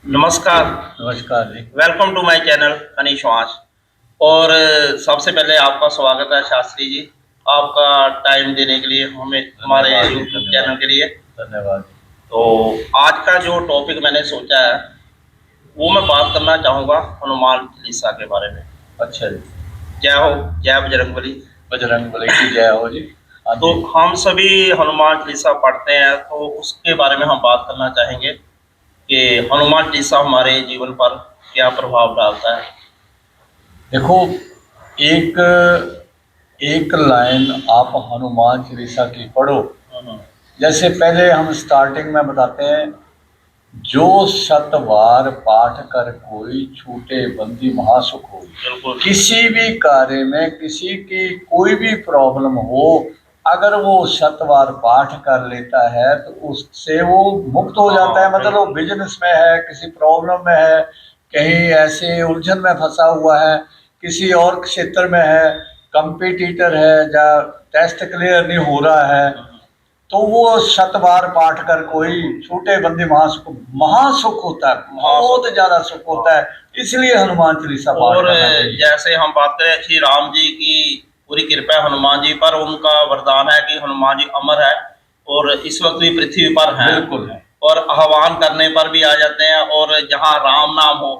नमस्कार। नमस्कार जी। Welcome to my channel Anish वाश। और सबसे पहले आपका स्वागत है शास्त्री जी, आपका टाइम देने के लिए हमें हमारे धन्यवाद जी, यूट्यूब चैनल धन्यवाद। के लिए। धन्यवाद जी। तो आज का जो टॉपिक मैंने सोचा है वो मैं बात करना चाहूँगा हनुमान चालीसा के बारे में। अच्छा जी। जय हो, जय बजरंगबली। बजरंगबली की जय हो जी। हाँ तो जी। हम सभी हनुमान चालीसा पढ़ते हैं, तो उसके बारे में हम बात करना चाहेंगे कि हनुमान चालीसा हमारे जीवन पर क्या प्रभाव डालता है। देखो, एक एक लाइन आप हनुमान चालीसा की पढ़ो। हम्म, जैसे पहले हम स्टार्टिंग में बताते हैं, जो शतवार पाठ कर कोई छूटे बंदी महासुख होई। बिल्कुल। किसी भी कार्य में किसी की कोई भी प्रॉब्लम हो, अगर वो शतवार पाठ कर लेता है तो उससे वो मुक्त हो जाता है। मतलब वो बिजनेस में है, किसी प्रॉब्लम में है, कहीं ऐसे उलझन में फंसा हुआ है, किसी और क्षेत्र में है, कंपटीटर है या टेस्ट क्लियर नहीं हो रहा है, तो वो शतवार पाठ कर कोई छूटे बंदी महासुख। महासुख होता है, बहुत ज्यादा सुख होता है। इसलिए हनुमान चालीसा पाठ और करना चाहिए। जैसे हम बात करें श्री राम जी की पूरी कृपा है हनुमान जी पर, उनका वरदान है कि हनुमान जी अमर है और इस वक्त भी पृथ्वी पर हैं। बिल्कुल है। और आह्वान करने पर भी आ जाते हैं, और जहाँ राम नाम हो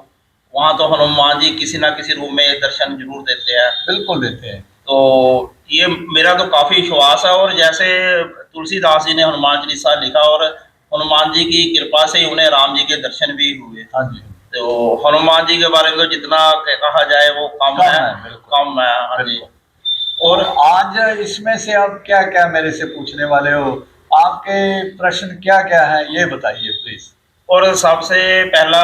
वहाँ तो हनुमान जी किसी ना किसी रूप में दर्शन जरूर देते हैं। बिल्कुल देते हैं। तो ये मेरा तो काफी विश्वास है। और जैसे तुलसीदास जी ने हनुमान चालीसा लिखा, और हनुमान जी की कृपा से ही उन्हें राम जी के दर्शन भी हुए। हाँ जी। तो हनुमान जी के बारे में तो जितना कहा जाए वो कम कम है। है, बिल्कुल। कम है, हाँ जी। बिल्कुल। तो और आज इसमें से आप क्या क्या मेरे से पूछने वाले हो? आपके प्रश्न क्या क्या है, ये बताइए प्लीज। और सबसे पहला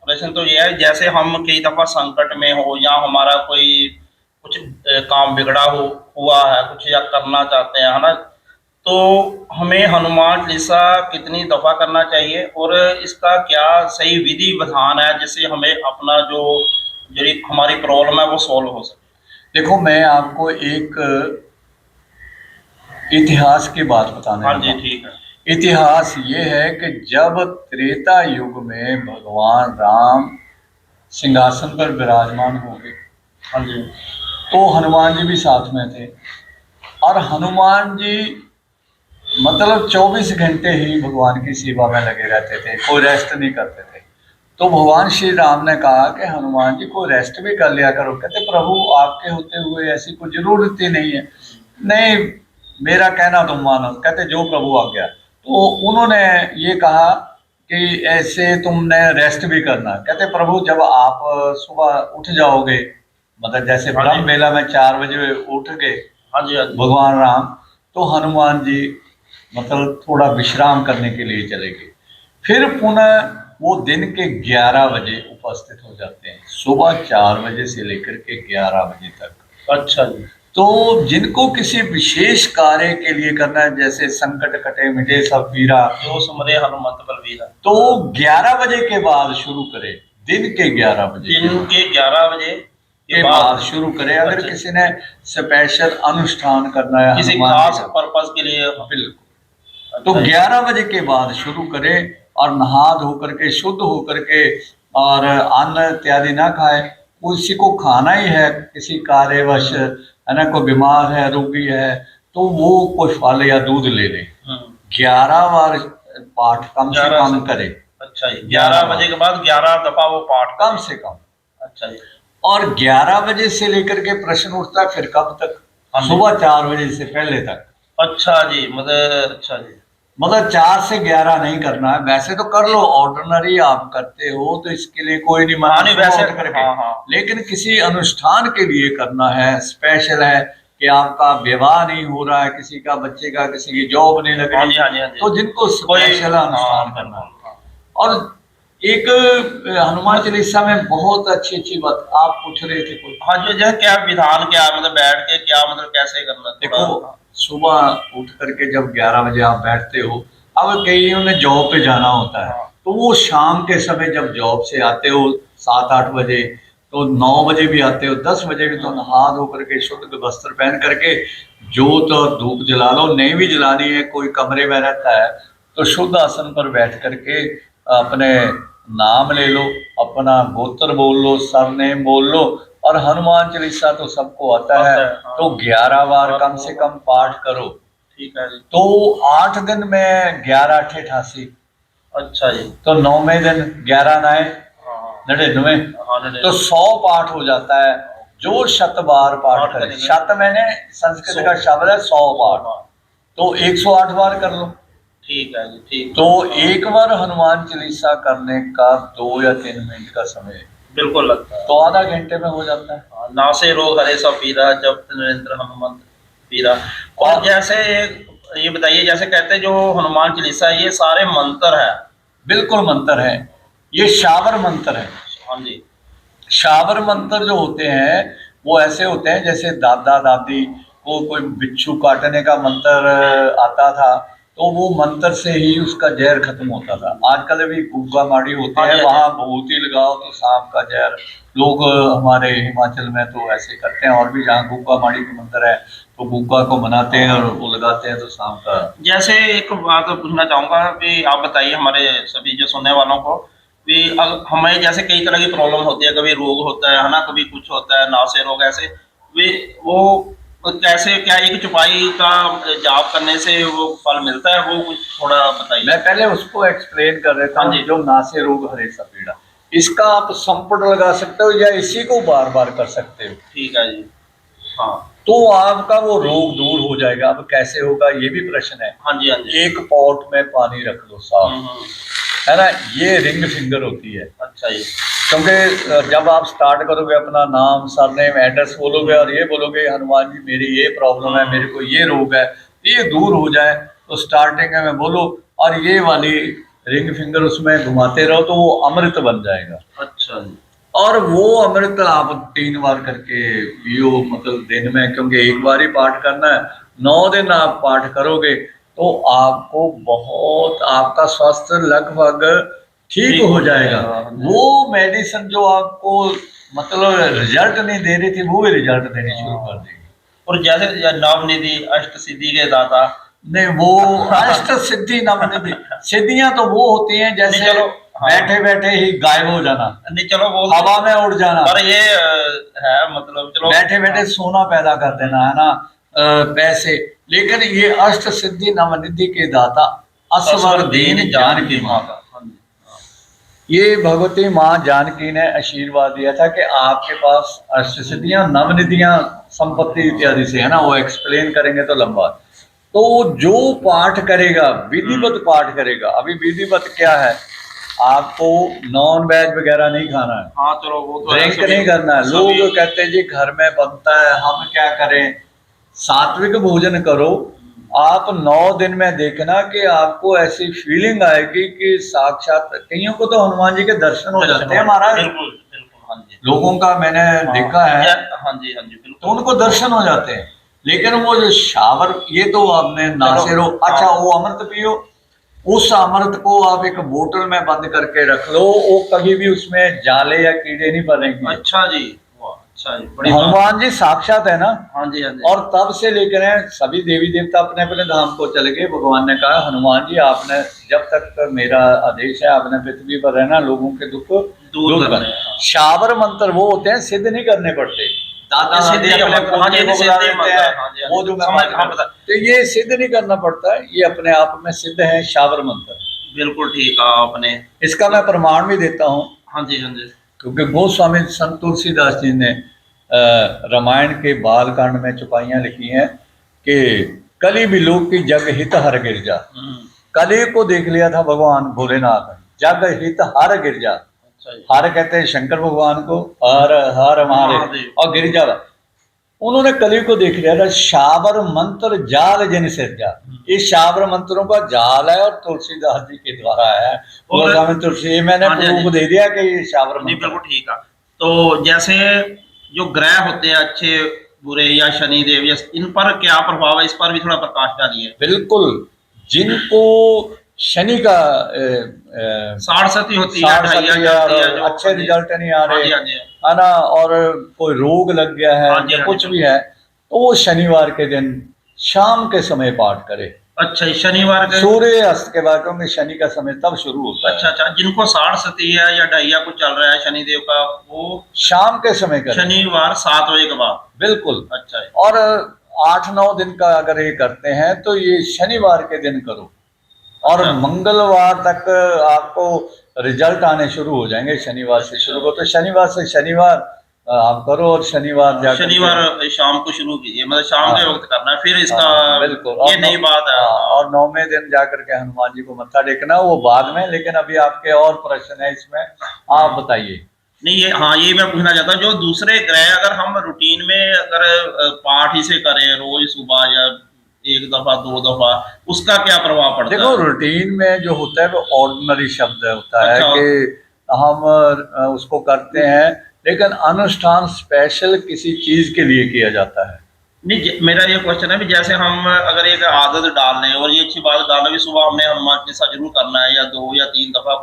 प्रश्न तो ये है, जैसे हम कई दफा संकट में हो या हमारा कोई कुछ काम बिगड़ा हो हुआ है कुछ, या करना चाहते हैं, है ना, तो हमें हनुमान चालीसा कितनी दफा करना चाहिए, और इसका क्या सही विधि विधान है जिससे हमें अपना जो जो हमारी प्रॉब्लम है वो सॉल्व हो सके। देखो, मैं आपको एक इतिहास की बात बताने हाँ लगा जी, हूं। ठीक है। इतिहास ये है कि जब त्रेता युग में भगवान राम सिंहासन पर विराजमान हो गए, हाँ जी। तो हनुमान जी भी साथ में थे। और हनुमान जी मतलब 24 घंटे ही भगवान की सेवा में लगे रहते थे, कोई रेस्ट नहीं करते थे। तो भगवान श्री राम ने कहा कि हनुमान जी को रेस्ट भी कर लिया करो। कहते प्रभु, आपके होते हुए ऐसी कोई जरूरत ही नहीं है। नहीं, मेरा कहना तुम मानो। कहते जो प्रभु आ गया। तो उन्होंने ये कहा कि ऐसे तुमने रेस्ट भी करना। कहते प्रभु, जब आप सुबह उठ जाओगे, मतलब जैसे हाँ ब्रह्म जी। बेला में 4 बजे उठ गए हाँ जी। हाँ जी। भगवान राम, तो हनुमान जी मतलब थोड़ा विश्राम करने के लिए चले गए। फिर पुनः वो दिन के 11 बजे उपस्थित हो जाते हैं, सुबह 4 बजे से लेकर के 11 बजे तक। अच्छा जी। तो जिनको किसी विशेष कार्य के लिए करना है, जैसे संकट कटे मिटे सब पीरा, जो सुमरे हनुमंत बलवीरा, तो 11 बजे के बाद शुरू करे। दिन के 11 बजे दिन के 11 बजे के बाद शुरू करे। अगर अच्छा, किसी ने स्पेशल अनुष्ठान करना है किसी हनुमान जी खास का, पर्पज के लिए। बिल्कुल, तो अच्छा जी। 11 बजे के बाद शुरू करे। और नहा धो करके शुद्ध होकर के, और अन्न इत्यादि ना खाए। किसी को खाना ही है, किसी कार्यवश है ना, कोई बीमार है, रोगी है, तो वो कोई फल या दूध ले ले। 11 बार पाठ कम से 11 कम से करे। अच्छा जी, 11 बजे के बाद 11 दफा वो पाठ कम करें। से कम। अच्छा जी। और 11 बजे से लेकर के प्रश्न उठता है फिर कब तक? हाँ जी। सुबह 4 बजे से पहले तक। अच्छा जी, मतलब अच्छा जी। मतलब 4 से 11 नहीं करना है। वैसे तो कर लो, ऑर्डिनरी आप करते हो तो इसके लिए कोई नहीं हाँ मना, नहीं, सुबह वैसे उठ करके। हाँ हाँ। लेकिन किसी अनुष्ठान के लिए करना है, स्पेशल है, कि आपका विवाह नहीं हो रहा है, किसी का बच्चे का, किसी की जॉब नहीं लग हाँ रही, जी। हाँ जी। हाँ जी। तो जिनको कोई स्पेशल अनुष्ठान हाँ करना है। बिल्कुल हाँ। और एक हनुमान चालीसा में बहुत अच्छी अच्छी बात आप पूछ रहे थे कोई। हाँ जी, जैसे क्या विधान, क्या मतलब बैठ के क्या मतलब कैसे करना देखो, थोड़ा। सुबह उठ करके जब 11 बजे आप बैठते हो, अब कईयों ने जॉब पे जाना होता है, हाँ। तो वो शाम के समय जब जॉब से आते हो 7-8 बजे, तो 9 बजे भी आते हो, 10 बजे भी, तो नहा धो करके शुद्ध वस्त्र पहन करके जोत और धूप जला लो। नहीं भी जलानी है, कोई कमरे में रहता है, तो शुद्ध आसन पर बैठ करके अपने नाम ले लो, अपना गोत्र बोल लो, सरनेम बोल लो, और हनुमान चालीसा तो सबको आता है। हाँ। तो 11 बार कम से कम पाठ करो। ठीक है जी। तो 8 दिन में 11 8 88, अच्छा जी। तो 9वें दिन 11 9 हाँ 99, हाँ तो 100 पाठ हो जाता है। जो 100 बार पाठ पाठ करे, करेंगे। 100 मैंने संस्कृत 100 का शब्द है 100 पाठ, तो 108 बार कर लो। ठीक है जी। ठीक। तो एक बार हनुमान चालीसा करने का 2 या 3 मिनट का समय है, बिल्कुल लगता है। तो आधा घंटे में हो जाता है। हाँ, नासे रोग हरे सब पीरा, जब नरेंद्र हनुमंत पीरा। और जैसे ये बताइए, जैसे कहते हैं जो हनुमान चालीसा है, ये सारे मंत्र है? बिल्कुल मंत्र है, ये शावर मंत्र है। हाँ जी। शावर मंत्र जो होते हैं वो ऐसे होते हैं, जैसे दादा दादी को कोई बिच्छू काटने का मंत्र आता था, तो वो मंत्र से ही उसका जहर खत्म होता था। आजकल भी गुग्गा माड़ी होते हाँ जी, हैं, हाँ जी। वहां भभूति लगाओ तो सांप का जहर, लोग हमारे हिमाचल में तो ऐसे करते हैं, और भी जहाँ गुग्गा माड़ी का मंत्र है तो गुग्गा को बनाते हैं और वो लगाते हैं तो सांप का। जैसे एक बात पूछना चाहूंगा कि आप बताइए हमारे सभी जो सुनने वालों को कि हमें जैसे कई तरह की प्रॉब्लम होती है, कभी रोग होता है ना, कभी कुछ होता है, नासे रोग ऐसे, वे वो कैसे, क्या एक चौपाई का जाप करने से वो फल मिलता है, वो कुछ थोड़ा बताइए। मैं पहले उसको एक्सप्लेन कर देता हाँ हूँ। जी। जो नासे रोग हरे सपीड़ा, इसका आप संपुट लगा सकते हो या इसी को बार बार कर सकते हो, ठीक है जी। हाँ तो आपका वो रोग दूर हो जाएगा। अब कैसे होगा ये भी प्रश्न है। हाँ जी। हाँ जी। एक पॉट में पानी रख लो साफ, हम्म। है ना, ये रिंग फिंगर होती है। अच्छा जी। क्योंकि जब आप स्टार्ट करोगे अपना नाम सरनेम एड्रेस बोलोगे और ये बोलोगे हनुमान जी मेरी ये प्रॉब्लम है, मेरे को ये रोग है, ये दूर हो जाए, तो स्टार्टिंग में बोलो और ये वाली रिंग फिंगर उसमें घुमाते रहो तो वो अमृत बन जाएगा। अच्छा जी। और वो अमृत आप 3 बार करके पियो, मतलब दिन में, क्योंकि एक बार ही पाठ करना है। 9 दिन आप पाठ करोगे तो आपको बहुत, आपका स्वास्थ्य लगभग ठीक हो जाएगा। वो मेडिसिन जो आपको मतलब रिजल्ट नहीं दे रही थी, वो भी रिजल्ट देनी शुरू कर देगी। और जैसे नव निधि अष्ट सिद्धि के दाता। नहीं, वो अष्ट सिद्धि नव निधि, सिद्धियां तो वो होती हैं जैसे नहीं, चलो, हाँ। बैठे बैठे ही गायब हो जाना, नहीं चलो वो हवा में उड़ जाना, पर ये है मतलब चलो बैठे बैठे सोना पैदा कर देना, है ना, पैसे। लेकिन ये अष्ट सिद्धि नव निधि के दाता असवर दीन जानकी माँ का, ये भगवती माँ जानकी ने आशीर्वाद दिया था कि आपके पास अष्ट सिद्धियां नवनिधियां संपत्ति इत्यादि से, है ना, वो एक्सप्लेन करेंगे तो लंबा। तो जो पाठ करेगा, विधिवत पाठ करेगा। अभी विधिवत क्या है, आपको नॉन वेज वगैरह नहीं खाना है, हाँ चलो वो तो ड्रिंक नहीं करना है। लोग कहते हैं जी घर में बनता है, हम क्या करें, सात्विक भोजन करो। आप 9 दिन में देखना कि आपको ऐसी फीलिंग आएगी कि साक्षात, कईयों को तो हनुमान जी के दर्शन हो जाते हैं महाराज, बिल्कुल बिल्कुल। हाँ जी। लोगों का मैंने देखा है, हाँ जी। हाँ जी बिल्कुल। तो उनको दर्शन हो जाते हैं। लेकिन वो जो शावर, ये तो आपने नासे रो, अच्छा वो अमृत पियो, उस अमृत को आप एक बोतल में बंद करके रख लो, वो कभी भी उसमें जाले या कीड़े नहीं बनेंगे। अच्छा जी। अच्छा जी, बड़ी हनुमान जी साक्षात है ना। हाँ जी। हाँ जी। और तब से लेकर सभी देवी देवता अपने अपने धाम को चले गए। भगवान ने कहा हनुमान जी आपने, जब तक मेरा आदेश है आपने पृथ्वी पर रहना, लोगों के दुख दूर करना। शावर मंत्र वो होते हैं, सिद्ध नहीं करने पड़ते, दादा दादी अपने पोते को बुला देते हैं, वो जो तो ये सिद्ध नहीं करना पड़ता है, ये अपने आप में सिद्ध है शावर मंत्र। बिल्कुल ठीक है आपने, इसका मैं प्रमाण भी देता हूँ। हाँ जी। हाँ जी। क्योंकि गोस्वामी संत तुलसीदास जी ने रामायण के बालकांड में चौपाइयाँ लिखी हैं कि कली विलोक की जग हित हर गिरजा। कली को देख लिया था भगवान भोलेनाथ, जग हित हर गिरजा। हर कहते हैं शंकर भगवान को, हर हर हमारे, और गिरजा उन्होंने कली को देख लिया था। शावर मंत्र जाल जिन सिरजा, ये शावर मंत्रों का जाल है और तुलसीदास जी के द्वारा है। और तुलसी मैंने प्रूफ दे दिया कि ये शावर मंत्र। बिल्कुल ठीक है। तो जैसे जो ग्रह होते हैं अच्छे बुरे या शनि देव, या इन पर क्या प्रभाव है, इस पर भी थोड़ा प्रकाश डालिए। बिल्कुल, जिनको शनि का साढ़सती होती है, अच्छे रिजल्ट नहीं आ रहे, है ना, और कोई रोग लग गया है, कुछ भी है, तो वो शनिवार के दिन शाम के समय पाठ करे। अच्छा, शनिवार के। सूर्य अस्त के बाद, क्योंकि शनि का समय तब शुरू होता है। अच्छा अच्छा, जिनको साढ़ सती है या ढैया कुछ चल रहा है शनिदेव का, वो शाम के समय करें। शनिवार 7 बजे के बाद। बिल्कुल। अच्छा है। और 8-9 दिन का अगर ये करते हैं तो ये शनिवार के दिन करो, और अच्छा। मंगलवार तक आपको रिजल्ट आने शुरू हो जाएंगे। शनिवार से शुरू करो तो शनिवार से शनिवार आप करो, और शनिवार जाकर शनिवार शाम को शुरू कीजिए, मतलब शाम हाँ, के वक्त करना है, फिर इसका हाँ, बिल्कुल। ये नई बात है। हाँ, हाँ। और 9वें दिन जाकर के हनुमान जी को मत्था टेकना, वो बाद में। लेकिन अभी आपके और प्रश्न है इसमें, आप बताइए। नहीं, ये हाँ, ये मैं पूछना चाहता हूँ, जो दूसरे ग्रह अगर हम रूटीन में अगर पाठ ही से करें रोज सुबह या एक दफा दो दफा, उसका क्या प्रभाव पड़ता देखो, है? रूटीन में जो होता है वो ऑर्डिनरी शब्द होता है अच्छा। कि हम उसको करते हैं, लेकिन अनुष्ठान स्पेशल किसी चीज के लिए किया जाता है। नहीं, मेरा ये क्वेश्चन है भी, जैसे हम अगर एक आदत डाल लें और ये अच्छी बात डाल लें कि सुबह हमने हनुमान चालीसा जरूर करना है, या 2 या 3 दफा,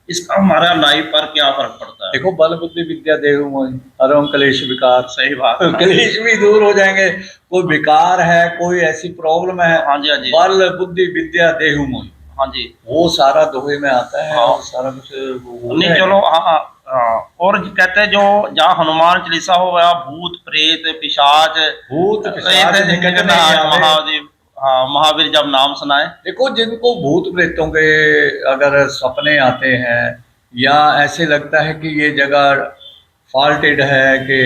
इसका हमारा लाइफ पर क्या फर्क पड़ता है? देखो, बल बुद्धि विद्या देहु मोहि, हरम क्लेश विकार। सही बात। क्लेश भी दूर हो जाएंगे। कोई विकार है, कोई ऐसी प्रॉब्लम है, हाँ जी, हाँ जी। बल बुद्धि विद्या देहु मोहि, हाँ जी। वो सारा दोहे में आता है। हाँ। और सारा कुछ वो नहीं, है। चलो, हाँ हाँ हाँ। और कहते हैं जो जहाँ हनुमान चालीसा हो वहाँ भूत प्रेत पिशाच भूत पिशाच निकट नहीं आवे। महादेव, हाँ, महावीर जब नाम सुनाए। देखो, जिनको भूत प्रेतों के अगर सपने आते हैं, या ऐसे लगता है कि ये जगह फॉल्टेड है, कि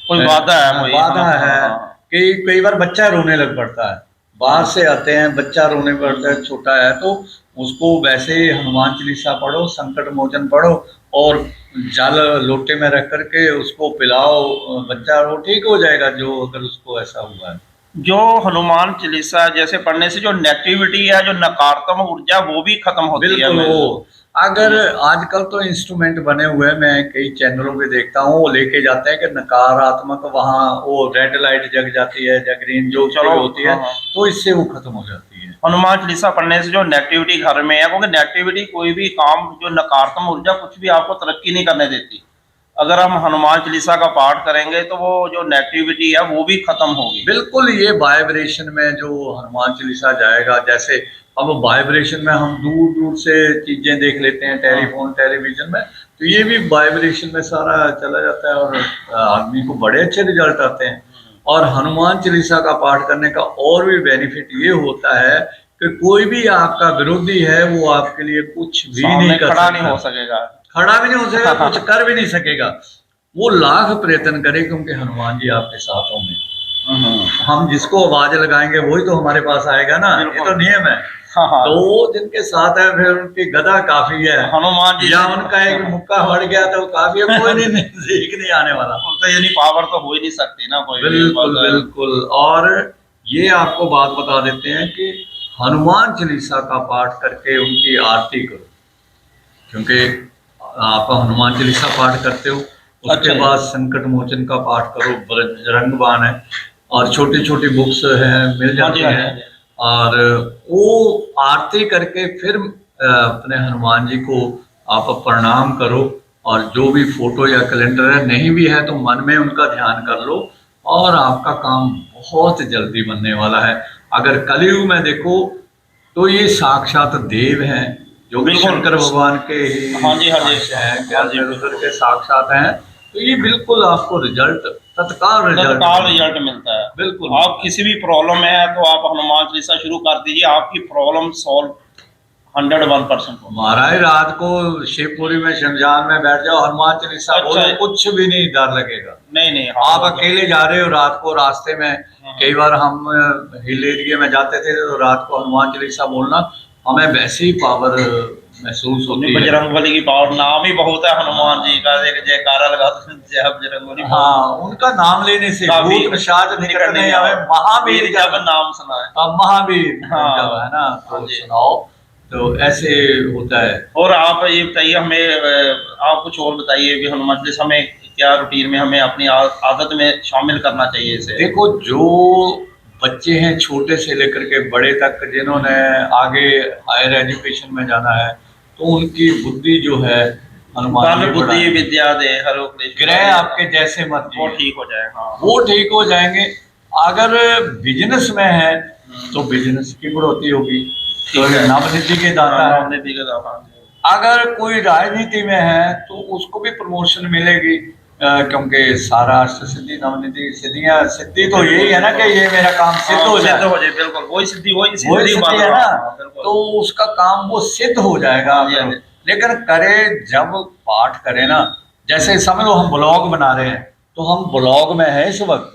कोई बाधा है, कोई बाधा हाँ, है, हाँ, हाँ। कि कई बार बच्चा रोने लग पड़ता है, बाहर से आते हैं, बच्चा रोने पड़ता है, छोटा है, तो उसको वैसे ही हनुमान चालीसा पढ़ो, संकट मोचन पढ़ो, और जल लोटे में रख करके उसको पिलाओ, बच्चा वो ठीक हो जाएगा, जो अगर उसको ऐसा हुआ है। जो हनुमान चालीसा जैसे पढ़ने से जो नेगेटिविटी है, जो नकारात्मक ऊर्जा, वो भी खत्म होती है। बिल्कुल। वो अगर आजकल तो इंस्ट्रूमेंट बने हुए हैं, मैं कई चैनलों पे देखता हूँ, वो लेके जाते हैं कि नकारात्मक वहाँ वो रेड लाइट जग जाती है या ग्रीन जो चलो, होती है, हाँ, हाँ। तो इससे वो खत्म हो जाती है। हनुमान चालीसा पढ़ने से जो नेगेटिविटी घर में है, क्योंकि नेगेटिविटी कोई भी काम, जो नकारात्मक ऊर्जा कुछ भी आपको तरक्की नहीं करने देती। अगर हम हनुमान चालीसा का पाठ करेंगे तो वो जो नेगेटिविटी है वो भी खत्म होगी। बिल्कुल। ये वाइब्रेशन में जो हनुमान चालीसा जाएगा, जैसे अब वाइब्रेशन में हम दूर दूर से चीजें देख लेते हैं, टेलीफोन टेलीविजन में, तो ये भी वाइब्रेशन में सारा चला जाता है, और आदमी को बड़े अच्छे रिजल्ट आते हैं। और हनुमान चालीसा का पाठ करने का और भी बेनिफिट ये होता है कि कोई भी आपका विरोधी है, वो आपके लिए कुछ भी नहीं कर खड़ा सकता, नहीं हो सकेगा, खड़ा भी नहीं हो सकेगा, कुछ कर भी नहीं सकेगा। वो लाख प्रयत्न करे, क्योंकि हनुमान जी आपके साथ होंगे। हम जिसको आवाज लगाएंगे वही तो हमारे पास आएगा ना, ये तो नियम है। हाँ, हाँ। तो वो जिनके साथ है, फिर उनकी गदा काफी है, हनुमान जी या उनका एक मुक्का बढ़ गया तो काफी है, कोई नहीं नजदीक नहीं आने वाला। तो यानी पावर तो हो ही नहीं सकती ना कोई भी। बिल्कुल बिल्कुल। और ये आपको बात बता देते हैं कि हनुमान चालीसा का पाठ करके उनकी आरती करो, क्योंकि आप हनुमान चालीसा पाठ करते हो, उसके बाद संकट मोचन का पाठ करो, बजरंग बाण है, और छोटी छोटी बुक्स हैं, मिल जाती हैं। और वो आरती करके फिर अपने हनुमान जी को आप प्रणाम करो, और जो भी फोटो या कैलेंडर है, नहीं भी है तो मन में उनका ध्यान कर लो, और आपका काम बहुत जल्दी बनने वाला है। अगर कलयुग में देखो तो ये साक्षात देव हैं, जो कि शंकर भगवान के ही हाँ जी, हाँ जी, रुद्र के साक्षात हैं। तो ये बिल्कुल आपको रिजल्ट तत्काल रिजल्ट मिलता है। बिल्कुल। आप किसी भी प्रॉब्लम में है तो आप हनुमान चालीसा शुरू कर दीजिए, आपकी प्रॉब्लम सॉल्व 101%। महाराज, रात को शिवपुरी में शमशान में बैठ जाओ, हनुमान चालीसा बोलो, कुछ भी नहीं डर लगेगा। नहीं नहीं, आप अकेले जा रहे हो रात को रास्ते में, कई बार हम हिल एरिया में जाते थे तो रात को हनुमान चालीसा बोलना, हमें वैसी ही पावर महसूस होती है। बजरंगबली की पावर, नाम ही बहुत है हनुमान जी का, एक जयकारा लगा दो, जय बजरंगबली। हाँ, उनका नाम लेने से भूत पिशाच निकट नहीं आवे, महावीर जब नाम सुना है। महावीर जब है ना, तो सुनाओ, तो ऐसे होता है। और आप ये बताइए हमें, आप कुछ और बताइए भी हनुमान चालीसा में क्या रूटीन में हमें अपनी आदत में शामिल करना चाहिए इसे? देखो, जो बच्चे हैं छोटे से लेकर के बड़े तक, जिन्होंने आगे हायर एजुकेशन में जाना है, तो उनकी बुद्धि जो है हनुमान जी बुद्धि विद्या दे हरो ग्रह आपके जैसे मत, वो ठीक हो जाए। हाँ, वो ठीक हो जाएंगे। अगर बिजनेस में है तो बिजनेस की बढ़ोतरी होगी, तो ठीक है। नवनिधि के दाता है। नवनिधि के दाता। अगर कोई राजनीति में है तो उसको भी प्रमोशन मिलेगी, क्योंकि सारा अष्ट सिद्धि नवनिधि सिद्धियां, सिद्धि तो यही है ना कि ये मेरा काम सिद्ध हो सिद्ध जाए, हो जाए, बिल्कुल वही सिद्धि, वही वही सिद्धि सिद्धि बात है रहा ना, हूँ, बिल्कुल। तो उसका काम वो सिद्ध हो जाएगा। हाँ जी, हाँ जी। लेकिन करे जब पाठ करे ना, जैसे समझ लो हम ब्लॉग बना रहे हैं तो हम ब्लॉग में है इस वक्त,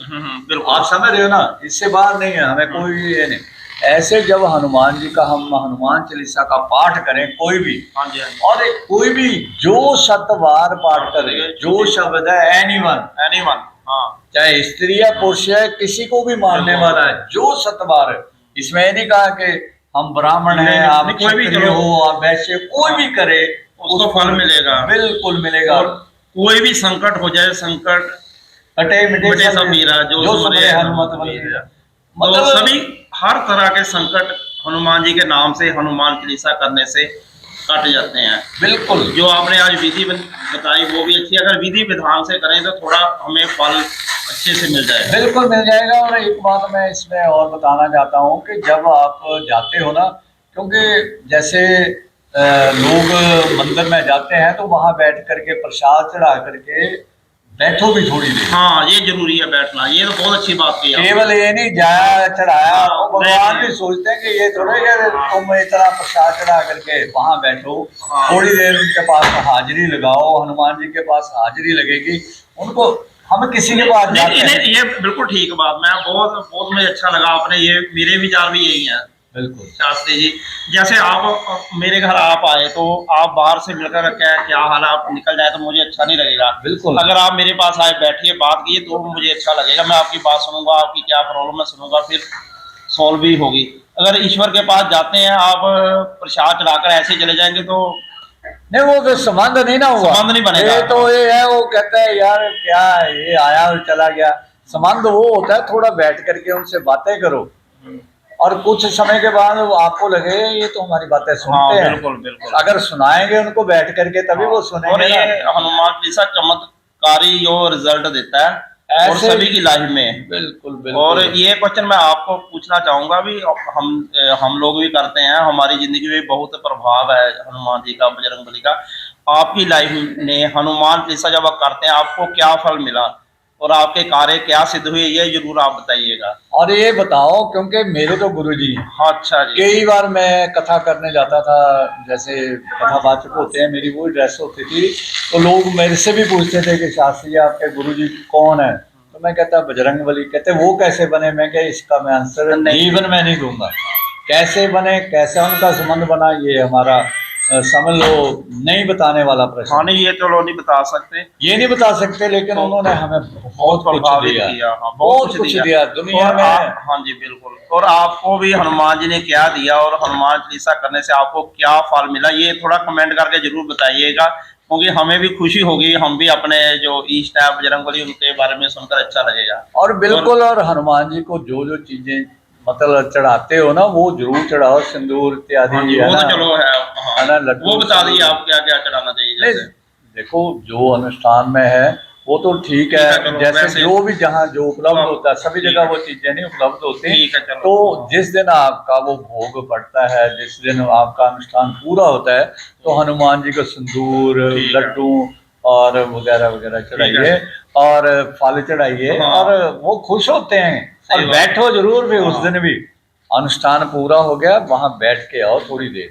बिल्कुल। आप समझ रहे हो ना, इससे बाहर नहीं है, हमें कोई ये नहीं। ऐसे जब हनुमान जी का हम हनुमान चालीसा का पाठ करें कोई भी, हाँ जी, हाँ जी। और कोई भी जो शतवार पाठ करे, जो शब्द है एनीवन, एनीवन, हाँ चाहे स्त्री या पुरुष है, किसी को भी मानने बिल्कुल। वाला है, जो शतवार है, इसमें ये नहीं कहा कि हम ब्राह्मण नहीं, हैं, नहीं, आप नहीं, कोई भी क्षत्रिय करो। हो, आप वैश्य, कोई भी करे उसको फल मिलेगा, बिल्कुल मिलेगा। और कोई भी संकट हो जाए, संकट कटे मिटे मिटे सब मीरा, जो सुमरे सुमरे हनुमत हनुमत बल वीर। मीरा। तो मतलब सभी हर तरह के संकट हनुमान जी के नाम से, हनुमान चालीसा करने से कट जाते हैं। बिल्कुल, जो आपने आज विधि बताई वो भी अच्छी है, अगर विधि विधान से करें तो थोड़ा हमें फल अच्छे से मिल जाएगा। बिल्कुल मिल जाएगा। और एक बात मैं इसमें और बताना चाहता हूँ कि जब आप जाते हो ना, क्योंकि जैसे लोग मंदिर में जाते हैं तो वहां बैठ करके प्रसाद चढ़ा करके बैठो भी थोड़ी देर। हाँ, ये जरूरी है बैठना, ये तो बहुत अच्छी बात कही आपने। केवल ये नहीं जाया चढ़ाया, हाँ, वो भगवान नहीं, भी सोचते हैं कि ये थोड़े कि तुम इतना प्रसाद चढ़ा करके वहां बैठो, हाँ। थोड़ी देर उनके पास हाजिरी लगाओ, हनुमान जी के पास हाजिरी लगेगी उनको। हम किसी के पास जाते हैं, ये बिल्कुल ठीक बात, मैं बहुत बहुत मुझे अच्छा लगा आपने, ये मेरे विचार भी यही हैं बिल्कुल शास्त्री जी। जैसे आप मेरे घर आप आए तो आप बाहर से मिलकर क्या हाल है, आप निकल जाए तो मुझे अच्छा नहीं लगेगा। बिल्कुल। अगर आप मेरे पास आए, बैठिए, बात कीजिए तो मुझे अच्छा लगेगा, मैं आपकी बात सुनूंगा, आपकी क्या प्रॉब्लम है सुनूंगा, फिर सॉल्व भी होगी। अगर ईश्वर के पास जाते हैं आप प्रसाद चढ़ाकर ऐसे ही चले जाएंगे तो नहीं, वो तो संबंध नहीं ना हुआ, संबंध नहीं बनेगा। ये तो ये है, वो कहता है यार क्या ये आया और चला गया। संबंध वो होता है थोड़ा बैठ करके उनसे बातें करो, और कुछ समय के बाद वो आपको लगे ये तो हमारी बातें सुनते हैं। बिल्कुल बिल्कुल। अगर सुनाएंगे उनको बैठ करके तभी वो और सुनेंगे ये ना। हनुमान चालीसा चमत्कारी जो रिजल्ट देता है और ऐसे सभी की लाइफ में। बिल्कुल और बिल्कुल। ये क्वेश्चन मैं आपको पूछना चाहूंगा भी, हम लोग भी करते हैं, हमारी जिंदगी में बहुत प्रभाव है हनुमान जी का, बजरंगबली का। आपकी लाइफ में हनुमान चालीसा जब आप करते हैं आपको क्या फल मिला और आपके कार्य क्या सिद्ध हुए, ये जरूर आप बताइएगा। और ये बताओ, क्योंकि मेरे तो गुरुजी हैं, हाँ, अच्छा जी। कई बार मैं कथा करने जाता था, जैसे कथावाचक होते हैं, मेरी वो ड्रेस होती थी, तो लोग मेरे से भी पूछते थे कि शास्त्री जी आपके गुरुजी कौन है, तो मैं कहता बजरंगबली। कहते वो कैसे बने, मैं क्या इसका मैं आंसर जीवन में नहीं दूंगा, कैसे बने, कैसे उनका संबंध बना, ये हमारा समझ लो नहीं बताने वाला प्रश्न। हाँ, नहीं ये चलो नहीं बता सकते, ये नहीं बता सकते, लेकिन उन्होंने हमें बहुत कुछ प्रभावित दिया, किया। हाँ, बहुत कुछ दिया दुनिया और में। हाँ जी बिल्कुल। और आपको भी हनुमान जी ने क्या दिया और हनुमान चालीसा करने से आपको क्या फल मिला, ये थोड़ा कमेंट करके जरूर बताइएगा, क्योंकि हमें भी खुशी होगी, हम भी अपने जो इष्ट है बजरंगबली उनके बारे में सुनकर अच्छा लगेगा। और बिल्कुल, और हनुमान जी को जो जो चीजें मतलब चढ़ाते हो ना वो जरूर चढ़ाओ, सिंदूर इत्यादि, हाँ जी, है वो ना, तो चलो है। है ना, हाँ, लड्डू। वो बता दीजिए आप क्या क्या चढ़ाना चाहिए नहीं, जैसे। देखो जो अनुष्ठान में है वो तो ठीक है, चलो, जैसे वैसे जो भी जहाँ जो उपलब्ध हाँ, होता है सभी ठीक जगह है। वो चीजें नहीं उपलब्ध होती। ठीक है, चलो। तो जिस दिन आपका वो भोग पड़ता है, जिस दिन आपका अनुष्ठान पूरा होता है, तो हनुमान जी को सिंदूर, ठीक है। लड्डू और वगैरह वगैरह ठीक चढ़ाइए, है। और फल चढ़ाइए, हाँ। और वो खुश होते हैं। सही और बात। बैठो जरूर भी उस हाँ। दिन भी, अनुष्ठान पूरा हो गया वहां बैठ के आओ थोड़ी देर,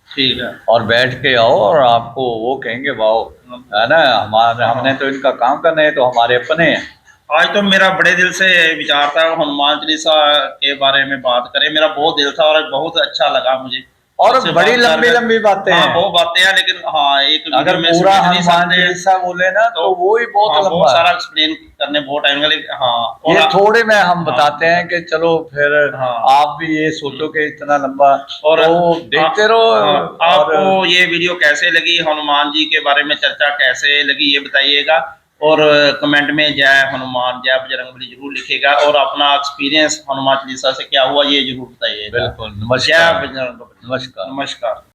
ठीक है। और बैठ के आओ, और आपको वो कहेंगे वाओ, है ना, हमारे हमने तो इनका काम करना है, तो हमारे अपने हैं। आज तो मेरा बड़े दिल से विचार था हनुमान चालीसा के बारे में बात करें, मेरा बहुत दिल था और बहुत अच्छा लगा मुझे। और आपसे बड़ी बात लंबी कर- लंबी बातें हाँ, हैं, बहुत बातें हैं, लेकिन हाँ एक अगर वीडियो में पूरा समझ नहीं हनुमान सकते चालीसा बोले ना तो वो ही बहुत हाँ, लंबा बहुत है। सारा एक्सप्लेन करने बहुत टाइम लगेगा। हाँ, और ये थोड़े में हम हाँ, बताते हैं कि चलो फिर हाँ। आप भी ये सोचो कि इतना लंबा, और तो देखते रहो। हाँ, और आपको ये वीडियो कैसे लगी, हनुमान जी के बारे में चर्चा कैसे लगी, ये बताइएगा। और कमेंट में जय हनुमान जय बजरंगबली जरूर लिखिएगा, और अपना एक्सपीरियंस हनुमान चालीसा से क्या हुआ ये जरूर बताइएगा। बिल्कुल। जय नमस्कार। बजरंगबली। नमस्कार। नमस्कार।